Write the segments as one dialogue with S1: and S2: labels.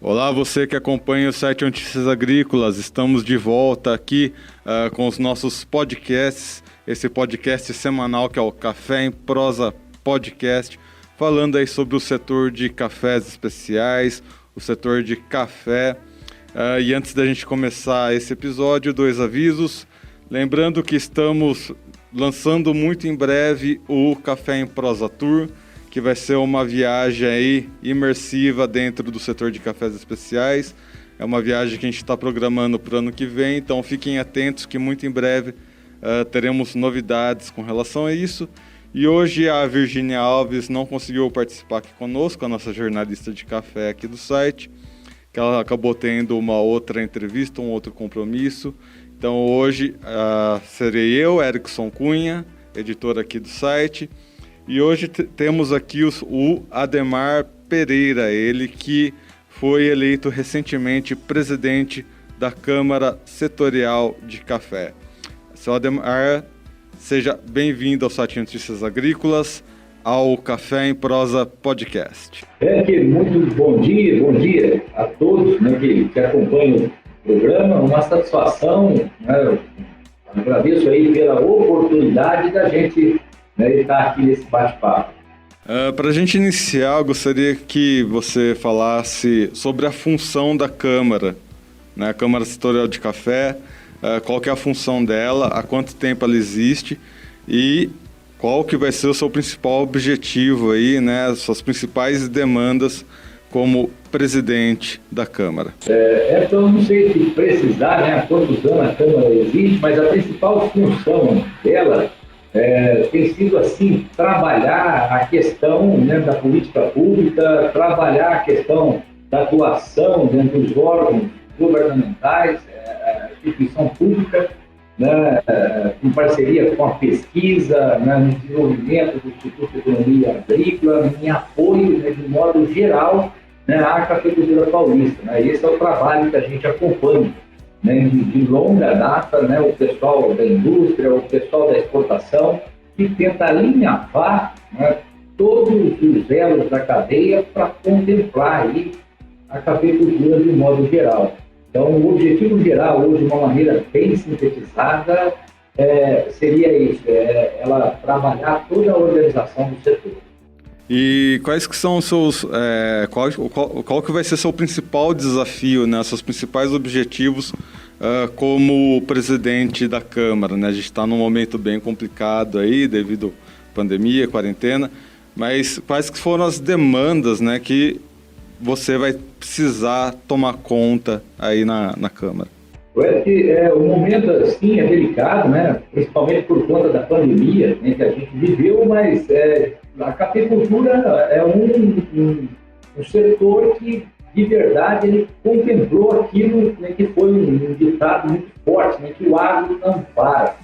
S1: Olá, você que acompanha o site Notícias Agrícolas. Estamos de volta aqui com os nossos podcasts, esse podcast semanal que é o Café em Prosa Podcast, falando aí sobre o setor de cafés especiais, o setor de café. E antes da gente começar esse episódio, 2 avisos. Lembrando que estamos lançando muito em breve o Café em Prosa Tour, que vai ser uma viagem aí imersiva dentro do setor de cafés especiais. É uma viagem que a gente está programando para o ano que vem, então fiquem atentos que muito em breve teremos novidades com relação a isso. E hoje a Virgínia Alves não conseguiu participar aqui conosco, a nossa jornalista de café aqui do site, que ela acabou tendo uma outra entrevista, um outro compromisso. Então hoje serei eu, Erickson Cunha, editor aqui do site. E hoje temos aqui o Ademar Pereira, ele que foi eleito recentemente presidente da Câmara Setorial de Café. Seu Ademar, seja bem-vindo ao site Notícias Agrícolas, ao Café em Prosa Podcast.
S2: Muito bom dia a todos, que acompanham o programa. Uma satisfação, agradeço aí pela oportunidade da gente estar aqui nesse bate-papo.
S1: Para a gente iniciar, eu gostaria que você falasse sobre a função da Câmara, a Câmara Setorial de Café, qual que é a função dela, há quanto tempo ela existe e qual que vai ser o seu principal objetivo aí, as suas principais demandas como presidente da Câmara.
S2: Eu não sei se precisar, há quantos anos a Câmara existe, mas a principal função dela tem sido assim, trabalhar a questão da política pública, trabalhar a questão da atuação dentro dos órgãos governamentais, instituição pública, em parceria com a pesquisa, no desenvolvimento do Instituto de Economia Agrícola, em apoio, de modo geral, à cafeicultura paulista. Esse é o trabalho que a gente acompanha. De longa data, o pessoal da indústria, o pessoal da exportação, que tenta alinhavar todos os elos da cadeia para contemplar aí a cafeicultura de modo geral. Então, o objetivo geral, hoje, de uma maneira bem sintetizada, seria isso, ela trabalhar toda a organização do setor.
S1: E quais que são os seus, qual que vai ser seu principal desafio, seus principais objetivos como presidente da Câmara? A gente está num momento bem complicado aí, devido à pandemia, quarentena, mas quais que foram as demandas que você vai precisar tomar conta aí na Câmara?
S2: O momento, assim, é delicado, principalmente por conta da pandemia que a gente viveu, mas a cafeicultura é um setor que, de verdade, ele contemplou aquilo que foi um ditado muito forte, que o agro não para.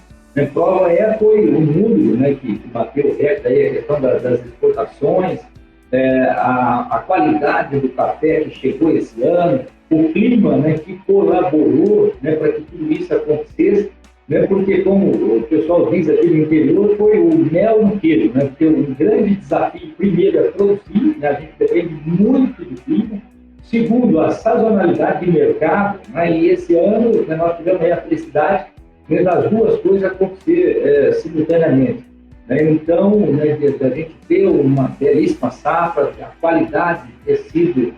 S2: Prova foi o número que bateu o recorde, aí, a questão das exportações, a qualidade do café que chegou esse ano, o clima que colaborou para que tudo isso acontecesse, porque, como o pessoal diz aqui no interior, foi o mel no queijo, porque o grande desafio, primeiro, é produzir, a gente depende muito do clima. Segundo, a sazonalidade de mercado, e esse ano nós tivemos a felicidade das duas coisas acontecer simultaneamente. Então, a gente ter uma belíssima safra, a qualidade ter sido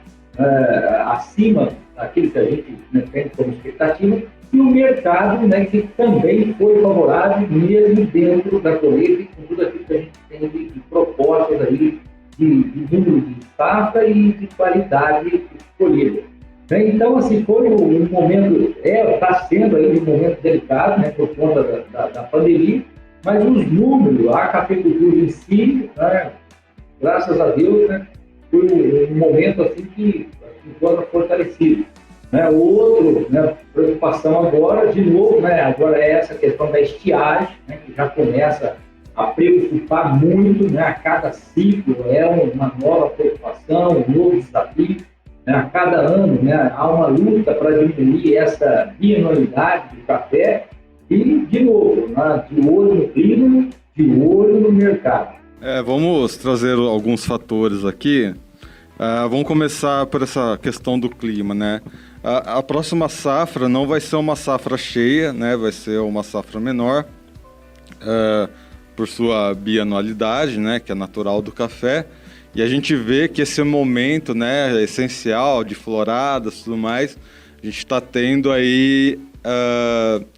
S2: acima daquilo que a gente tem como expectativa, e o mercado que também foi favorável, mesmo dentro da colheita e com tudo aquilo que a gente tem de propostas aí, de número de safra e de qualidade escolhida. Então, assim, foi um momento, está sendo aí um momento delicado, por conta da pandemia, mas os números, a cafeicultura em si, graças a Deus, foi um momento assim que ficou fortalecido. O outro, preocupação agora, de novo, agora é essa questão da estiagem, que já começa a preocupar muito, a cada ciclo é uma nova preocupação, um novo desafio. A cada ano há uma luta para diminuir essa bianualidade do café e, de novo, de olho no clima, de olho no mercado.
S1: Vamos trazer alguns fatores aqui. Vamos começar por essa questão do clima, né? A próxima safra não vai ser uma safra cheia, né? Vai ser uma safra menor, por sua bianualidade, né? Que é natural do café. E a gente vê que esse momento, né, essencial de floradas e tudo mais, a gente está tendo aí...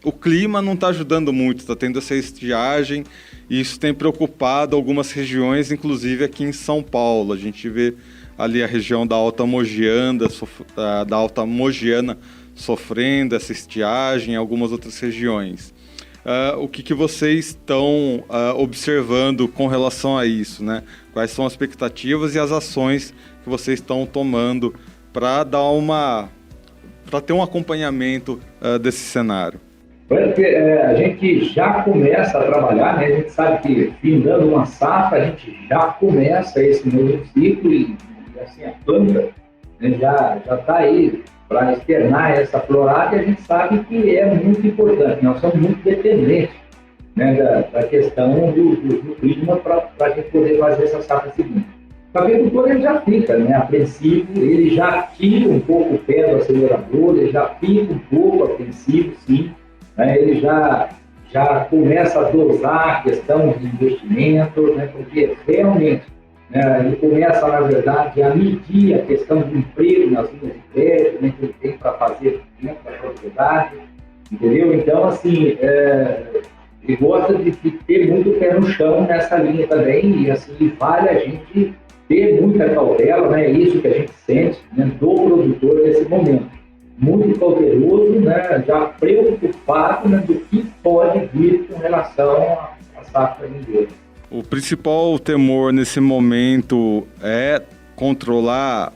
S1: o clima não está ajudando muito, está tendo essa estiagem e isso tem preocupado algumas regiões, inclusive aqui em São Paulo. A gente vê ali a região da Alta Mogiana sofrendo essa estiagem, algumas outras regiões. O que vocês estão observando com relação a isso, né? Quais são as expectativas e as ações que vocês estão tomando para ter um acompanhamento desse cenário?
S2: A gente já começa a trabalhar, né? A gente sabe que, findando uma safra, a gente já começa esse novo ciclo e assim, a planta, né, já está aí para externar essa florada, e a gente sabe que é muito importante. Nós somos muito dependentes, né, da questão do clima para a gente poder fazer essa safra seguinte. O agricultor ele já fica, né, apreensivo, ele já tira um pouco o pé do acelerador, ele já fica um pouco apreensivo, sim, né, ele já começa a dosar a questão de investimento, né, porque realmente, né, ele começa, na verdade, a medir a questão do emprego nas linhas de crédito, né, que ele tem para fazer dentro da propriedade, entendeu? Então, assim, ele gosta de ter muito pé no chão nessa linha também, e assim, vale a gente ter muita cautela, né? É isso que a gente sente, né, do produtor nesse momento. Muito cauteloso, né, já preocupado, né, do que pode vir com relação à safra vindoura.
S1: O principal temor nesse momento é controlar,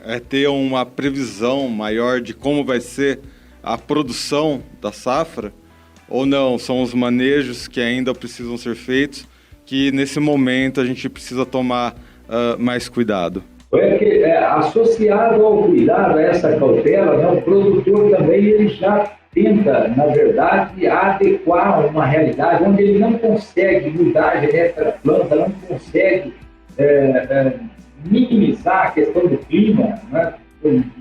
S1: é ter uma previsão maior de como vai ser a produção da safra, ou não? São os manejos que ainda precisam ser feitos, que nesse momento a gente precisa tomar mais cuidado?
S2: Porque associado ao cuidado, a essa cautela, né, o produtor também ele já tenta, na verdade, adequar uma realidade onde ele não consegue mudar a genética da planta, não consegue minimizar a questão do clima, né,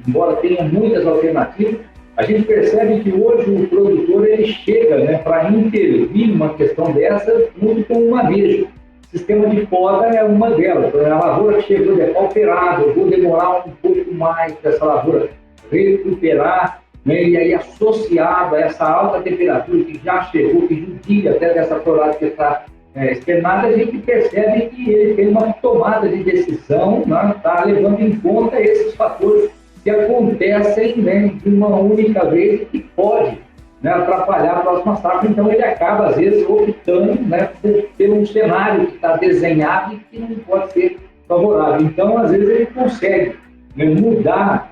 S2: embora tenha muitas alternativas. A gente percebe que hoje o produtor ele chega, né, para intervir numa questão dessa muito com o manejo. O sistema de poda é uma delas. A lavoura que chegou depauperada, eu vou demorar um pouco mais para essa lavoura recuperar, né, e aí associado a essa alta temperatura que já chegou, que judia até dessa florada que está externada, a gente percebe que ele tem uma tomada de decisão, né, tá levando em conta esses fatores que acontecem, né, de uma única vez e que pode, né, atrapalhar a próxima safra. Então ele acaba, às vezes, optando, né, por um cenário que está desenhado e que não pode ser favorável. Então, às vezes, ele consegue, né, mudar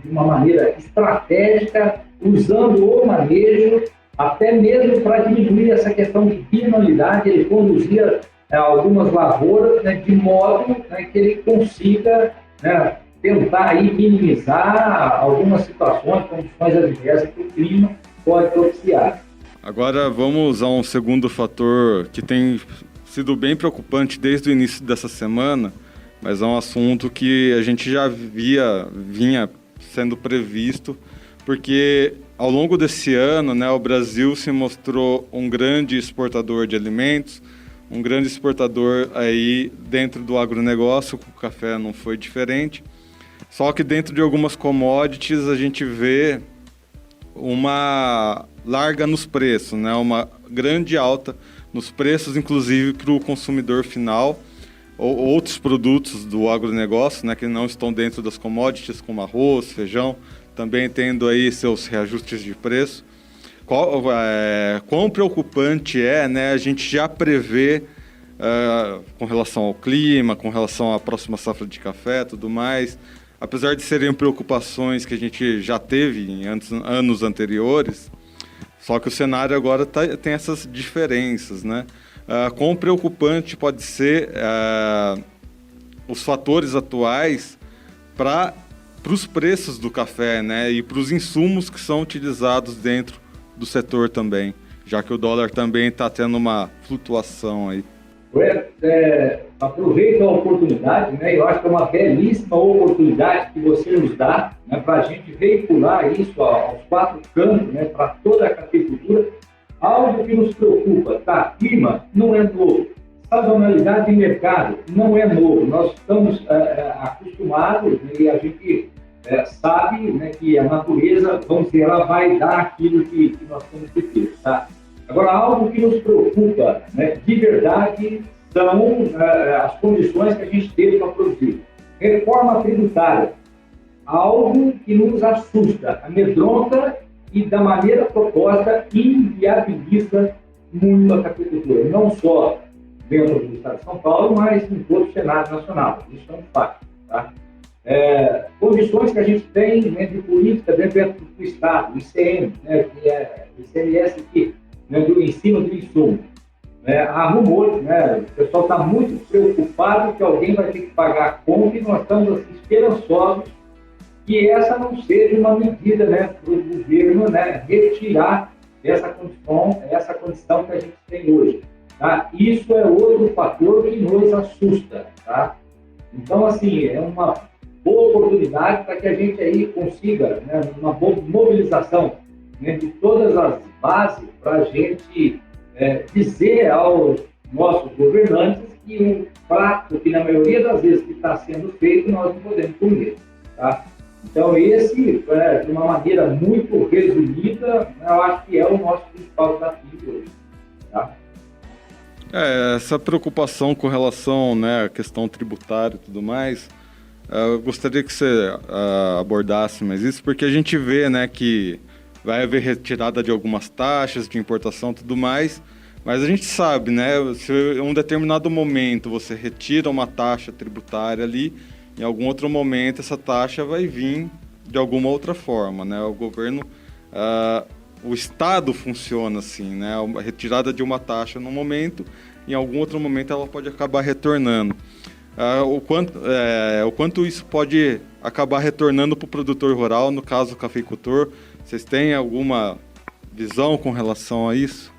S2: de uma maneira estratégica, usando o manejo, até mesmo para diminuir essa questão de bianualidade. Ele conduzia algumas lavouras, né, de modo, né, que ele consiga, né, tentar aí minimizar algumas situações, condições adversas que o clima pode propiciar.
S1: Agora vamos a um segundo fator que tem sido bem preocupante desde o início dessa semana, mas é um assunto que a gente já vinha sendo previsto, porque ao longo desse ano, né, o Brasil se mostrou um grande exportador de alimentos, um grande exportador aí dentro do agronegócio, o café não foi diferente. Só que dentro de algumas commodities a gente vê uma larga nos preços, né? Uma grande alta nos preços, inclusive para o consumidor final, ou outros produtos do agronegócio, né, que não estão dentro das commodities, como arroz, feijão, também tendo aí seus reajustes de preço. Quão preocupante é, né, a gente já prever com relação ao clima, com relação à próxima safra de café e tudo mais. Apesar de serem preocupações que a gente já teve em anos anteriores, só que o cenário agora tem essas diferenças, né? Quão preocupante pode ser os fatores atuais para os preços do café, né? E para os insumos que são utilizados dentro do setor também, já que o dólar também está tendo uma flutuação aí.
S2: Aproveito a oportunidade, né? Eu acho que é uma belíssima oportunidade que você nos dá, né, para a gente veicular isso aos quatro cantos, né, para toda a cafeicultura, algo que nos preocupa, tá? Clima não é novo, sazonalidade de mercado não é novo, nós estamos acostumados e a gente sabe, né, que a natureza, vamos dizer, ela vai dar aquilo que nós temos que ter, tá? Agora, algo que nos preocupa, né, de verdade, são as condições que a gente teve para produzir. Reforma tributária, algo que nos assusta, amedronta e, da maneira proposta, inviabiliza muito a cafeicultura. Não só dentro do Estado de São Paulo, mas em todo o cenário nacional. Isso é um fato. Tá? Condições que a gente tem, né, de política dentro do Estado, o ICM, né, que é o ICMS aqui, né, do ensino do insumo. Há rumores, né, o pessoal está muito preocupado que alguém vai ter que pagar a conta e nós estamos assim, esperançosos que essa não seja uma medida, né, para o governo, né, retirar essa condição que a gente tem hoje. Tá? Isso é outro fator que nos assusta. Tá? Então, assim, é uma boa oportunidade para que a gente aí consiga, né, uma boa mobilização, né, de todas as bases para a gente dizer aos nossos governantes que o prato que, na maioria das vezes que está sendo feito, nós não podemos comer. Tá? Então, esse, de uma maneira muito resumida, eu acho que é o nosso principal desafio hoje. Tá?
S1: Essa preocupação com relação, né, à questão tributária e tudo mais, eu gostaria que você abordasse mais isso, porque a gente vê, né, que vai haver retirada de algumas taxas de importação e tudo mais, mas a gente sabe, né, se em um determinado momento você retira uma taxa tributária ali, em algum outro momento essa taxa vai vir de alguma outra forma, né, o governo, o Estado funciona assim, né, a retirada de uma taxa num momento, em algum outro momento ela pode acabar retornando. O quanto isso pode acabar retornando para o produtor rural, no caso o cafeicultor. Vocês têm alguma visão com relação a isso?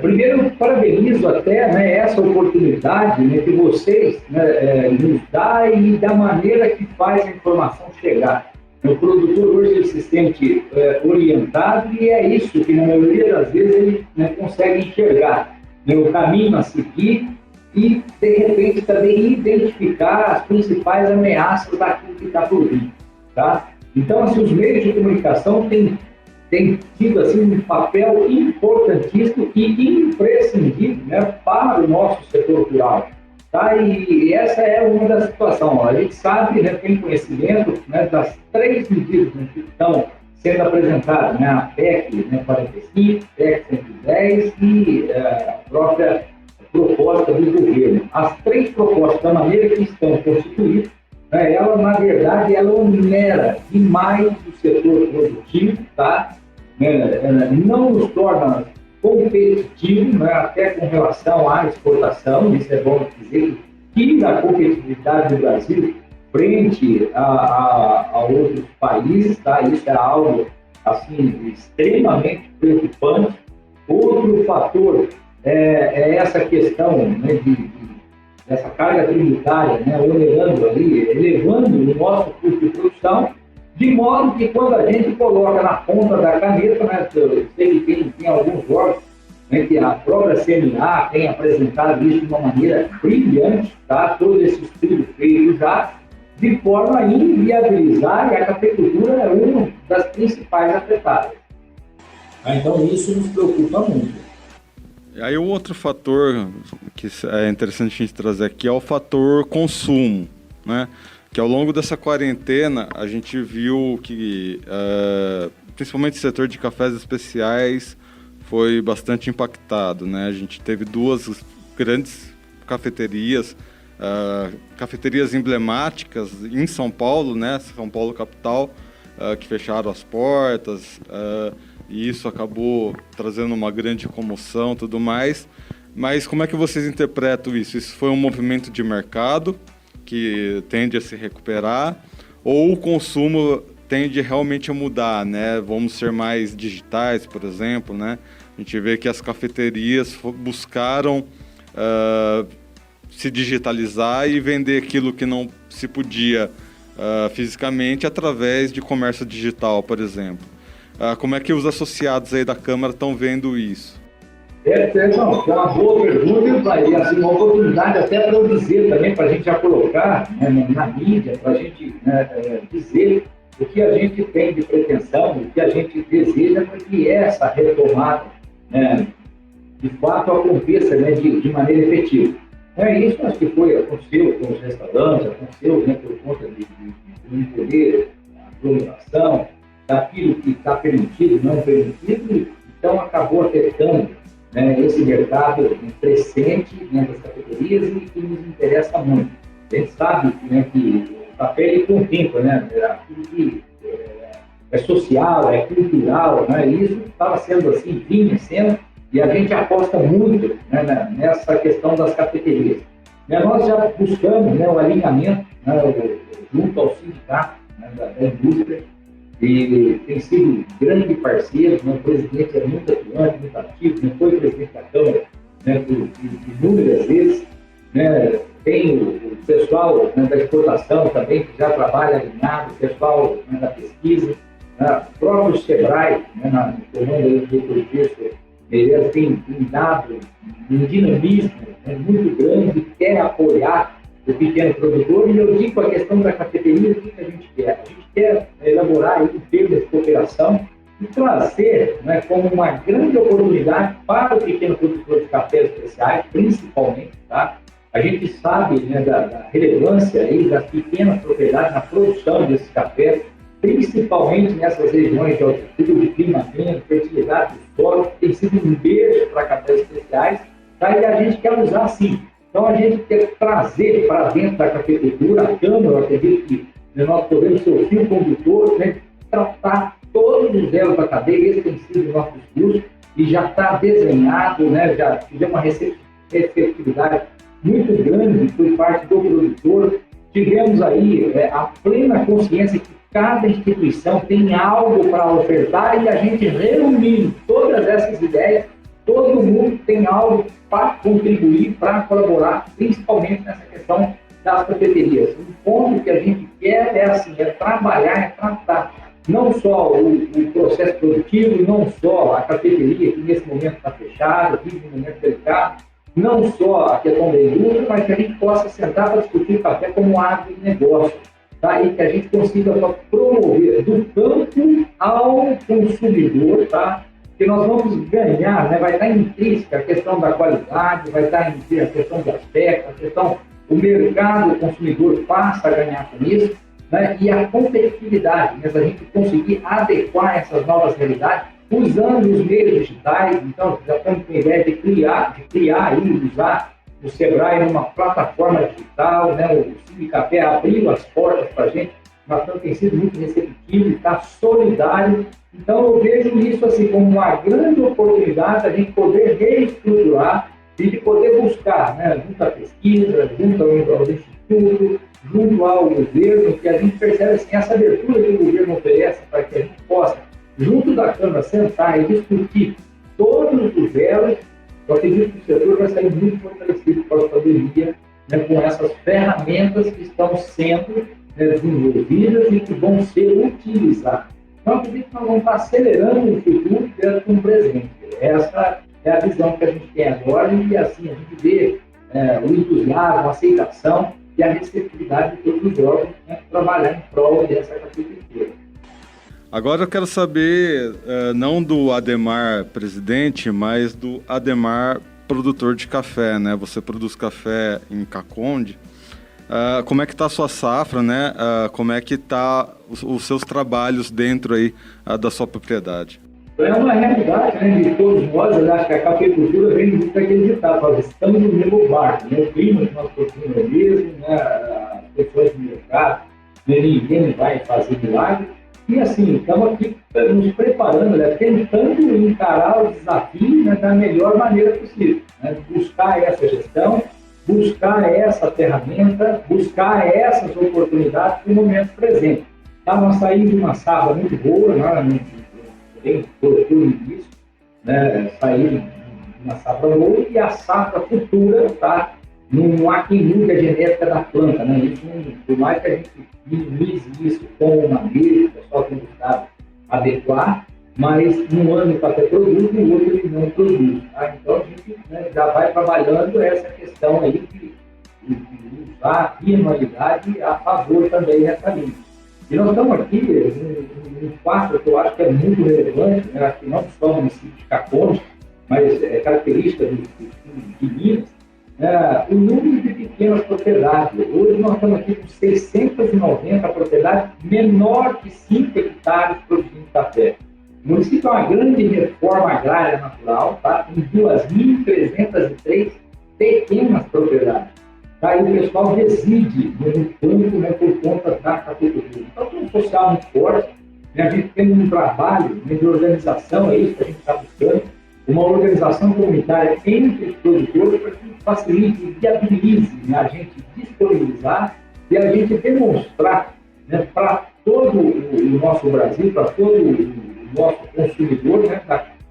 S2: Primeiro, parabenizo até, né, essa oportunidade, né, que vocês, né, nos dão e da maneira que faz a informação chegar. O produtor hoje ele se sente orientado e é isso que, na maioria das vezes, ele, né, consegue enxergar, né, o caminho a seguir e, de repente, também identificar as principais ameaças daquilo que está por vir. Tá? Então, assim, os meios de comunicação têm tido assim, um papel importantíssimo e imprescindível, né, para o nosso setor rural. Tá? E essa é uma das situações. A gente sabe, né, tem conhecimento, né, das 3 medidas, né, que estão sendo apresentadas, né, a PEC, né, 45, PEC 110 e a própria proposta do governo. As 3 propostas, da maneira que estão constituídas, ela, na verdade, ela onera demais o setor produtivo, tá? Não nos torna competitivos, né? Até com relação à exportação, isso é bom dizer, que a competitividade do Brasil frente a outros países, tá? Isso é algo assim, extremamente preocupante. Outro fator é essa questão, né, dessa carga tributária, né, onerando ali, elevando o nosso custo de produção, de modo que quando a gente coloca na ponta da caneta, né, eu sei que tem alguns órgãos, né, que a própria CNA tem apresentado isso de uma maneira brilhante, tá? Todos esses estudos feitos já, de forma a inviabilizar, e a cafeicultura é uma das principais afetadas. Então isso nos preocupa muito.
S1: Aí o outro fator que é interessante a gente trazer aqui é o fator consumo, né? Que ao longo dessa quarentena a gente viu que, principalmente o setor de cafés especiais, foi bastante impactado, né? A gente teve 2 grandes cafeterias, cafeterias emblemáticas em São Paulo, né? São Paulo capital, que fecharam as portas, e isso acabou trazendo uma grande comoção e tudo mais. Mas como é que vocês interpretam isso? Isso foi um movimento de mercado que tende a se recuperar, ou o consumo tende realmente a mudar, né? Vamos ser mais digitais, por exemplo, né? A gente vê que as cafeterias buscaram se digitalizar e vender aquilo que não se podia fisicamente através de comércio digital, por exemplo. Como é que os associados aí da Câmara estão vendo isso?
S2: Não, é uma boa pergunta e assim, uma oportunidade até para eu dizer também, para a gente já colocar, né, na mídia, para a gente, né, dizer o que a gente tem de pretensão, o que a gente deseja para que essa retomada, né, de fato aconteça, né, de maneira efetiva. Isso acho que aconteceu com os restaurantes, aconteceu, né, por conta de não poder aglomeração, daquilo que está permitido, não permitido, então acabou afetando, né, esse mercado crescente, né, das cafeterias e que nos interessa muito. A gente sabe, né, que o café ele contempla, né, aquilo que é social, é cultural, né, e isso estava sendo assim, vinha sendo, e a gente aposta muito, né, nessa questão das cafeterias. Nós já buscamos, né, o alinhamento, né, junto ao sindicato, né, da indústria, e tem sido grande parceiro, né? O presidente é muito atuante, muito ativo, né? Foi presidente da Câmara, né, por inúmeras vezes, né? Tem o pessoal, né, da exportação também, que já trabalha alinhado, o pessoal, né, da pesquisa, né? O próprio SEBRAE, né, no comando do Dr. Meirelles, tem dado um dinamismo, né, muito grande, quer apoiar o pequeno produtor, e eu digo a questão da cafeteria, o que a gente quer? A gente quer elaborar um termo de cooperação e trazer, né, como uma grande oportunidade para o pequeno produtor de cafés especiais, principalmente, tá? A gente sabe, né, da relevância aí das pequenas propriedades na produção desses cafés, principalmente nessas regiões de altitude, de clima ameno, fertilidade do solo, que tem sido um berço para cafés especiais, tá? E a gente quer usar sim. Então, a gente quer trazer para dentro da cafeicultura, a Câmara, eu acredito que nós podemos ser o fio condutor, né, tratar todos os elos da cadeia, esse tem sido o nosso discurso, e já está desenhado, né, já tivemos uma receptividade muito grande por parte do produtor. Tivemos aí a plena consciência que cada instituição tem algo para ofertar e a gente reunindo todas essas ideias, todo mundo tem algo para contribuir, para colaborar, principalmente nessa questão das cafeterias. O ponto que a gente quer é trabalhar, é tratar não só o processo produtivo, não só a cafeteria, que nesse momento está fechada, vive um momento delicado, não só a questão da indústria, mas que a gente possa sentar para discutir o café como agronegócio, tá? E que a gente consiga promover do campo ao consumidor, tá? Que nós vamos ganhar, né? Vai estar intrínseca a questão da qualidade, vai estar intrínseca a questão do aspecto, a questão, o mercado, o consumidor passa a ganhar com isso, né? E a competitividade, né? A gente conseguir adequar essas novas realidades usando os meios digitais. Então, já estamos com a ideia de criar e usar o SEBRAE numa plataforma digital, né? O Cine-Café abriu as portas para a gente, mas tem sido muito receptivo, está solidário. Então, eu vejo isso assim como uma grande oportunidade da gente poder reestruturar e de poder buscar, né, junto à pesquisa, junto ao instituto, junto ao governo, que a gente percebe assim, essa abertura que o governo oferece para que a gente possa, junto da Câmara, sentar e discutir todos os elos. Eu acredito que o setor vai sair muito fortalecido pós-pandemia, né, com essas ferramentas que estão sendo, né, desenvolvidas e que vão ser utilizadas. Então, acredito que nós vamos estar acelerando o futuro dentro do presente. Essa é a visão que a gente tem agora e, assim, a gente vê o entusiasmo, a aceitação e a receptividade de todos os órgãos, né, trabalhar em prol dessa cafeicultura.
S1: Agora eu quero saber, não do Ademar presidente, mas do Ademar produtor de café, né? Você produz café em Caconde. Como é que está a sua safra, né? Como é que está os seus trabalhos dentro aí da sua propriedade?
S2: É uma realidade, né, de todos nós. Eu acho que a cafeicultura vem muito daquele ditado, estamos no mesmo barco, né? O clima que nós possuímos é o mesmo, né? As pessoas do mercado, né? Ninguém vai fazer milagre. E assim, estamos aqui nos preparando, né? Tentando encarar o desafio, né, da melhor maneira possível, né? Buscar essa gestão, buscar essa ferramenta, buscar essas oportunidades no momento presente. Tá? Nós saímos de uma safra muito boa, né? Bem colocou no início, né? Saímos uma safra boa e a safra futura está não há quem mude a genética da planta, né? Isso, por mais que a gente minimize isso com o manejo, o pessoal tem buscado adequar, mas um ano o café produz e o outro ele não produz. Tá? Então a gente, né, já vai trabalhando essa questão aí de usar a bianualidade a favor também nessa linha. E nós estamos aqui num fato que eu acho que é muito relevante, né? Acho que não só no município de Caconde, mas é característica de Minas, o número de pequenas propriedades. Hoje nós estamos aqui com 690 propriedades menor que 5 hectares produzindo café. O município é uma grande reforma agrária natural, tá? Em 2.303 pequenas propriedades. Aí o pessoal reside no campo, né, por conta da cafeicultura. Então tem um social muito forte, né? A gente tem um trabalho, né, de organização, é isso que a gente está buscando, uma organização comunitária entre os produtores para que facilite e viabilize, né, a gente disponibilizar e a gente demonstrar, né, para todo o nosso Brasil, para todo o nosso consumidor, né,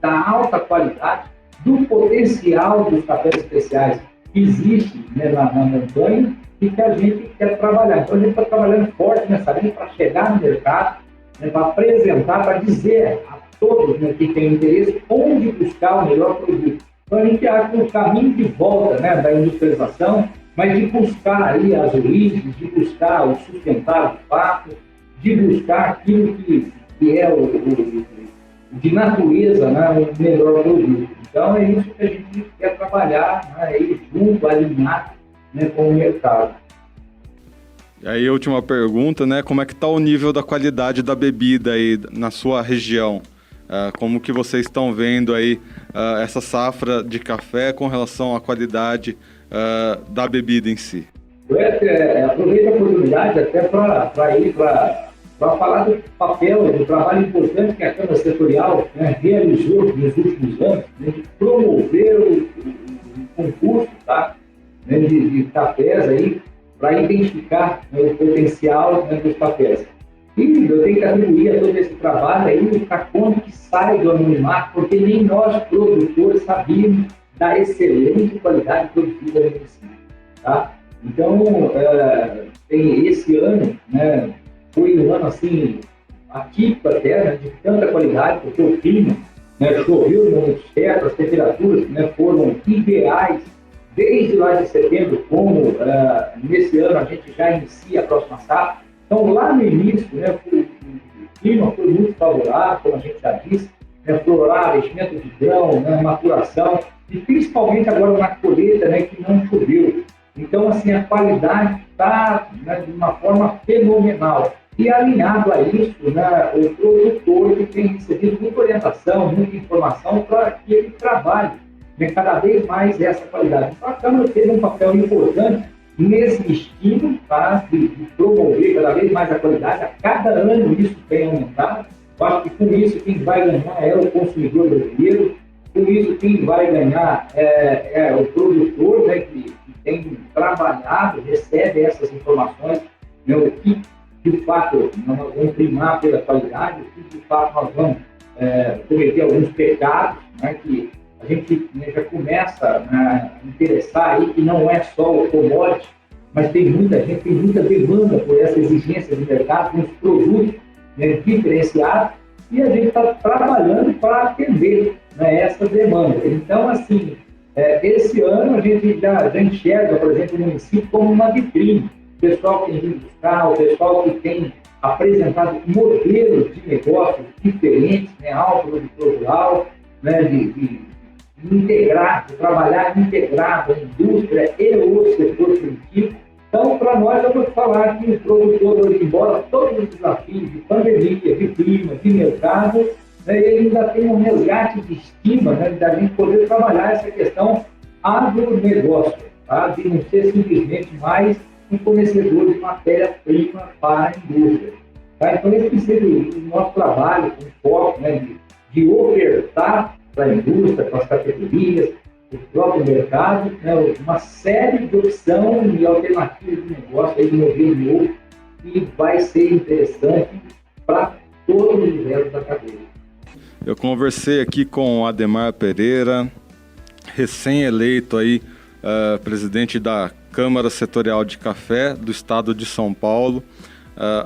S2: da alta qualidade, do potencial dos cafés especiais que existe, né, na montanha e que a gente quer trabalhar. Então a gente está trabalhando forte nessa linha para chegar no mercado, né, para apresentar, para dizer a todos, né, que têm interesse onde buscar o melhor produto. Então a gente acha um caminho de volta, né, da industrialização, mas de buscar aí as origens, de buscar o sustentável de fato, de buscar aquilo que é o de natureza, né, o melhor produto. Então é isso que a gente quer trabalhar, né, aí junto, alinhar, né, com o mercado.
S1: E aí, última pergunta, né? Como é que está o nível da qualidade da bebida aí na sua região? Como que vocês estão vendo aí essa safra de café com relação à qualidade da bebida em si?
S2: Aproveito a oportunidade até para ir para falar do papel, do trabalho importante que a Câmara Setorial, né, realizou nos últimos anos, né, de promover o concurso, tá, né, de cafés aí, para identificar, né, o potencial, né, dos cafés. E eu tenho que atribuir a todo esse trabalho aí o Caconde que sai do anonimato, porque nem nós, produtores, sabíamos da excelente qualidade produzida no município. Tá? Então, tem esse ano, né, foi um ano assim, atípico até, né, de tanta qualidade, porque o clima, né, choveu no momento certo, as temperaturas, né, foram ideais desde lá de setembro, como nesse ano a gente já inicia a próxima safra. Então, lá no início, né, o clima foi muito favorável, como a gente já disse, né, florar, enchimento de grão, né, maturação, e principalmente agora na colheita, né, que não choveu. Então, assim, a qualidade está, né, de uma forma fenomenal. E alinhado a isso, né, o produtor ele tem recebido muita orientação, muita informação para que ele trabalhe, né, cada vez mais essa qualidade. Então, a Câmara teve um papel importante nesse estímulo, tá, de promover cada vez mais a qualidade. A cada ano isso tem aumentado. Eu acho que com isso quem vai ganhar é o consumidor brasileiro, com isso quem vai ganhar é o produtor, né, que tem trabalhado, recebe essas informações, né, o que de fato nós vamos primar pela qualidade, o que de fato nós vamos cometer alguns pecados, né, que a gente, né, já começa a interessar aí que não é só o commodity, mas tem muita gente, tem muita demanda por essa exigência de mercado, com os produtos, né, diferenciados, e a gente está trabalhando para atender, né, essa demanda. Então, assim, esse ano a gente já enxerga, por exemplo, o município como uma vitrine. O pessoal que tem vindo buscar, o pessoal que tem apresentado modelos de negócios diferentes, né, ao produtor rural, né, de integrar, de trabalhar integrado a indústria e o setor produtivo. Então, para nós, eu vou falar que o produtor, embora todos os desafios de pandemia, de clima, de mercado, né, ele ainda tem um resgate de estima, né, da gente poder trabalhar essa questão agronegócio, tá? De não ser simplesmente mais um fornecedor de matéria-prima para a indústria. Tá? Então, esse tem sido o nosso trabalho, com foco, né, de ofertar para a indústria, para as categorias, o próprio mercado, né, uma série de opções e alternativas de negócio, aí, de modelo novo, que vai ser interessante para todos os elos da cadeia.
S1: Eu conversei aqui com o Ademar Pereira, recém-eleito aí, presidente da Câmara Setorial de Café do Estado de São Paulo.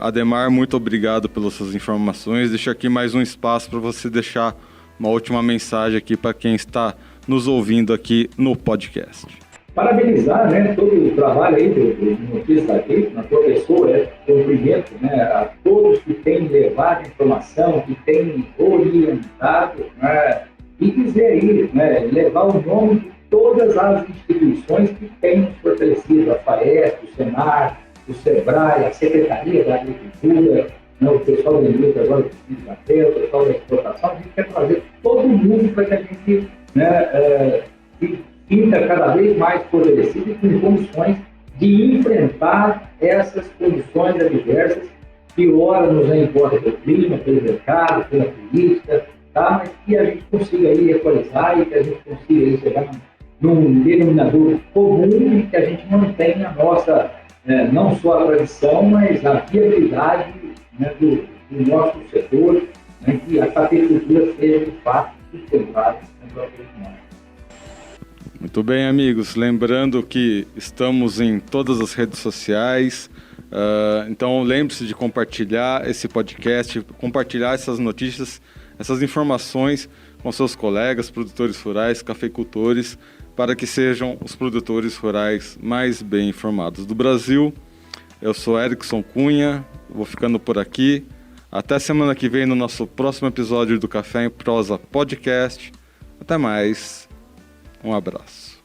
S1: Ademar, muito obrigado pelas suas informações. Deixo aqui mais um espaço para você deixar uma última mensagem aqui para quem está nos ouvindo aqui no podcast.
S2: Parabenizar, né, todo o trabalho aí do Notícias da Agrícola, na tua pessoa, cumprimento, né, a todos que têm levado informação, que têm orientado, né, e dizer aí, né, levar o nome de todas as instituições que têm nos fortalecido, a FAESP, o Senar, o SEBRAE, a Secretaria da Agricultura, né, o pessoal da indústria agora, o pessoal da exportação. A gente quer trazer todo mundo para que a gente, né, fica cada vez mais fortalecido e com condições de enfrentar essas condições adversas que ora nos importa pelo clima, pelo mercado, pela política, tá? Mas que a gente consiga aí equalizar e que a gente consiga aí chegar num denominador comum e que a gente mantenha a nossa, não só a tradição, mas a viabilidade, né, do nosso setor, né, que a cafeicultura seja de fato sustentável no próprio mundo.
S1: Muito bem, amigos. Lembrando que estamos em todas as redes sociais, então lembre-se de compartilhar esse podcast, compartilhar essas notícias, essas informações com seus colegas, produtores rurais, cafeicultores, para que sejam os produtores rurais mais bem informados do Brasil. Eu sou Erickson Cunha, vou ficando por aqui. Até semana que vem no nosso próximo episódio do Café em Prosa Podcast. Até mais. Um abraço.